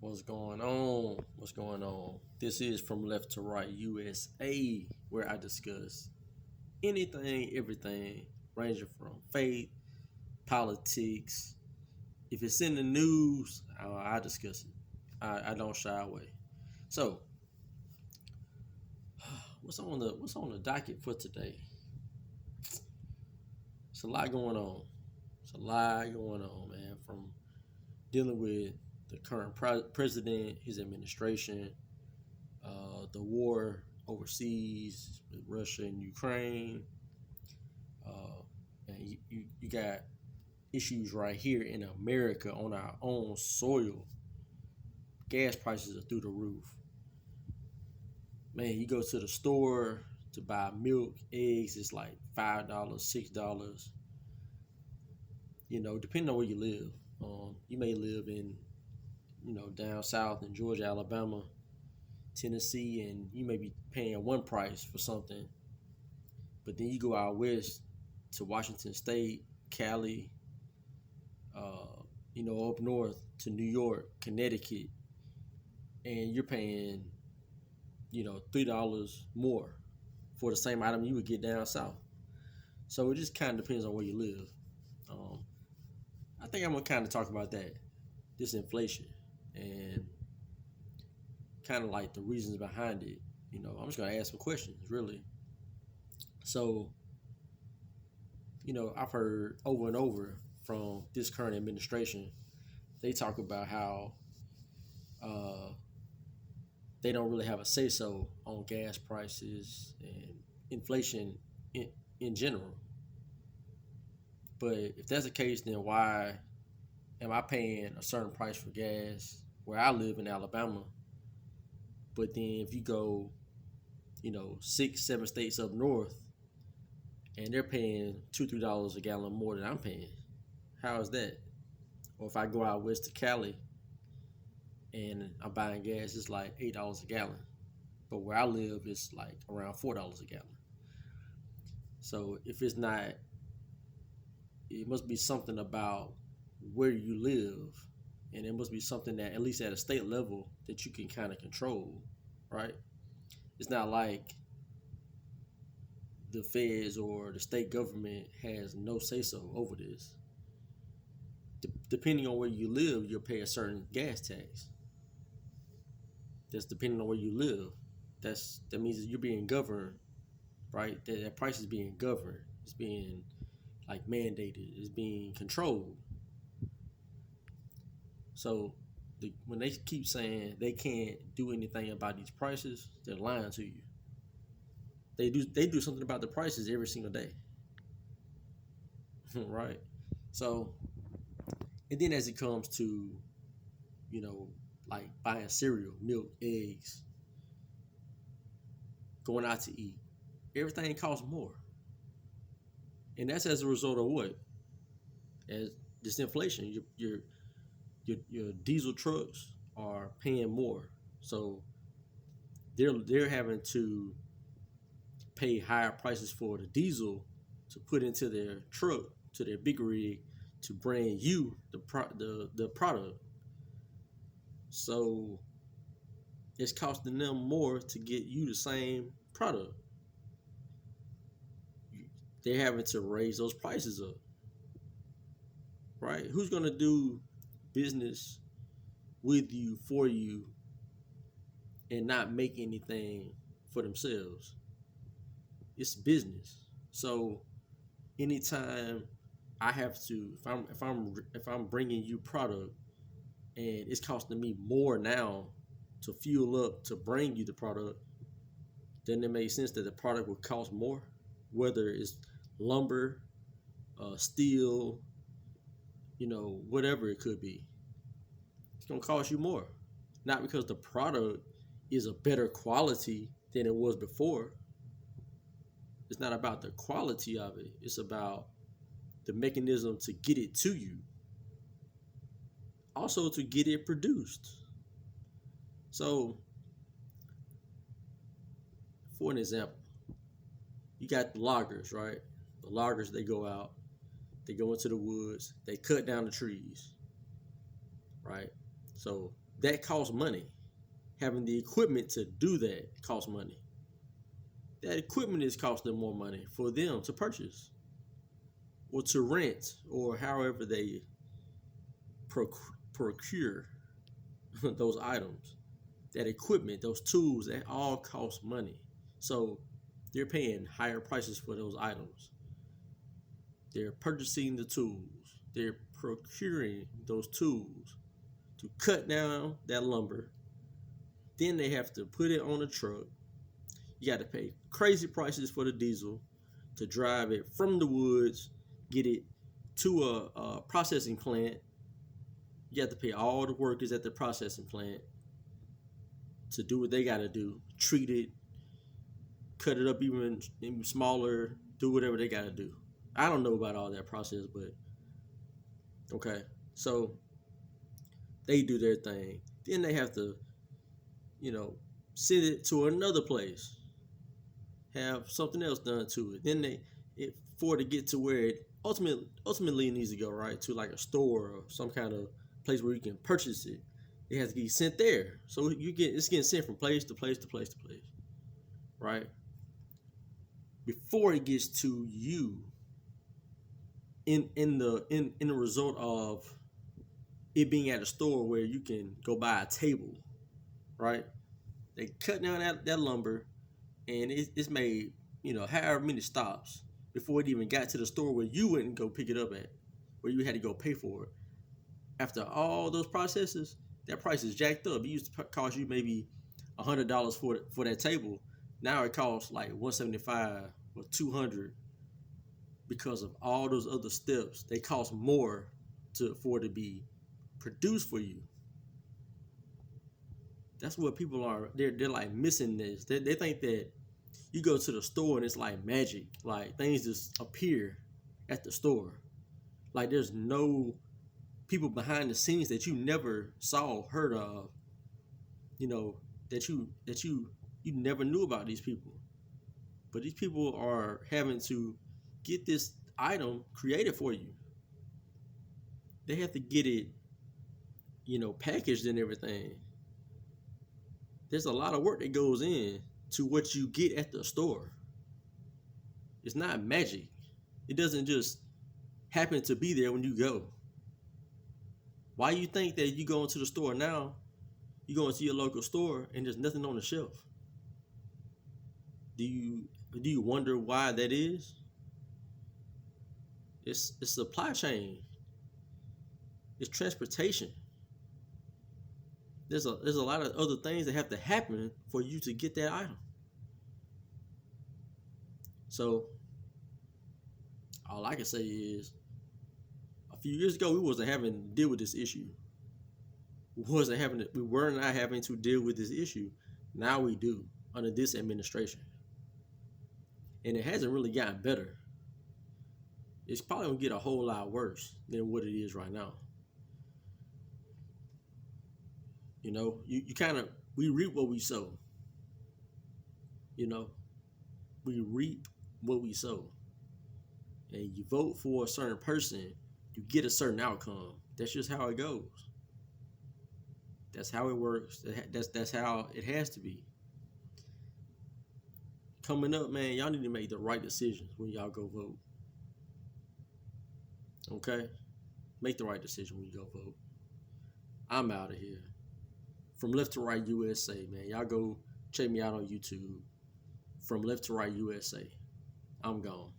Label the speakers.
Speaker 1: What's going on? What's going on? This is From Left to Right USA, where I discuss anything, everything, ranging from faith, politics. If it's in the news, I discuss it. I don't shy away. So, what's on the docket for today? It's a lot going on. It's a lot going on, man. From dealing with the current president, his administration, the war overseas with Russia and Ukraine. And you got issues right here in America on our own soil. Gas prices are through the roof. Man, you go to the store to buy milk, eggs, it's like $5, $6. Depending on where you live. You may live in, down south in Georgia, Alabama, Tennessee, and you may be paying one price for something. But then you go out west to Washington State, Cali, up north to New York, Connecticut, and you're paying, $3 more for the same item you would get down south. So it just kind of depends on where you live. I think I'm gonna kind of talk about that, this inflation, and kind of like the reasons behind it. I'm just gonna ask some questions, really. So, I've heard over and over from this current administration, they talk about how they don't really have a say so on gas prices and inflation in general. But if that's the case, then why am I paying a certain price for gas where I live in Alabama? But then if you go, 6, 7 states up north, and they're paying $2, $3 a gallon more than I'm paying, how is that? Or if I go out west to Cali and I'm buying gas, it's like $8 a gallon, but where I live, it's like around $4 a gallon. So if it's not, it must be something about where you live, and it must be something that, at least at a state level, that you can kind of control, right? It's not like the feds or the state government has no say so over this. Depending on where you live, you'll pay a certain gas tax. That's depending on where you live. That means that you're being governed, right? That price is being governed. It's being like mandated. It's being controlled. So when they keep saying they can't do anything about these prices, they're lying to you. They do something about the prices every single day. Right? So, and then as it comes to, like buying cereal, milk, eggs, going out to eat, everything costs more. And that's as a result of what? As this inflation, your diesel trucks are paying more. So they're having to pay higher prices for the diesel to put into their truck, to their big rig, to bring you the product. So it's costing them more to get you the same product. They're having to raise those prices up, right? Who's gonna do business with you, for you, and not make anything for themselves? It's business. So anytime I have to, if I'm bringing you product and it's costing me more now to fuel up to bring you the product, then it makes sense that the product would cost more, whether it's lumber, steel, whatever it could be. It's gonna cost you more, not because the product is a better quality than it was before. It's not about the quality of it. It's about the mechanism to get it to you. Also to get it produced. So, for an example, you got the loggers, right? The loggers, they go out, they go into the woods, they cut down the trees, right? So that costs money. Having the equipment to do that costs money. That equipment is costing more money for them to purchase or to rent or however they procure those items. That equipment, those tools, that all cost money. So they're paying higher prices for those items. They're purchasing the tools. They're procuring those tools to cut down that lumber. Then they have to put it on a truck. You got to pay crazy prices for the diesel to drive it from the woods, get it to a processing plant. You have to pay all the workers at the processing plant to do what they got to do, treat it, cut it up even smaller, do whatever they got to do. I don't know about all that process, but okay. So they do their thing. Then they have to, send it to another place, have something else done to it. Then for it to get to where it ultimately needs to go, right, to like a store or some kind of place where you can purchase it. It has to get sent there. So it's getting sent from place to place to place to place, right? Before it gets to you, in the result of it being at a store where you can go buy a table, right? They cut down that lumber, and it's made, however many stops before it even got to the store where you went and go pick it up at, where you had to go pay for it. After all those processes, that price is jacked up. It used to cost you maybe $100 for that table. Now it costs like $175 or $200 because of all those other steps. They cost more for it to be produced for you. That's what people are. They're like missing this. They think that you go to the store and it's like magic. Like things just appear at the store. Like there's no people behind the scenes that you never saw, heard of. That you never knew about these people. But these people are having to get this item created for you. They have to get it, packaged and everything. There's a lot of work that goes in to what you get at the store. It's not magic. It doesn't just happen to be there when you go. Why you think that you go into the store now, you go into your local store and there's nothing on the shelf? Do you wonder why that is? It's supply chain. It's transportation. There's a lot of other things that have to happen for you to get that item. So all I can say is a few years ago we wasn't having to deal with this issue. We were not having to deal with this issue. Now we do under this administration. And it hasn't really gotten better. It's probably gonna get a whole lot worse than what it is right now. We reap what we sow. We reap what we sow. And you vote for a certain person, you get a certain outcome. That's just how it goes. That's how it works. That's how it has to be. Coming up, man, y'all need to make the right decisions when y'all go vote. Okay? Make the right decision when you go vote. I'm out of here. From Left to Right USA, man. Y'all go check me out on YouTube. From Left to Right USA. I'm gone.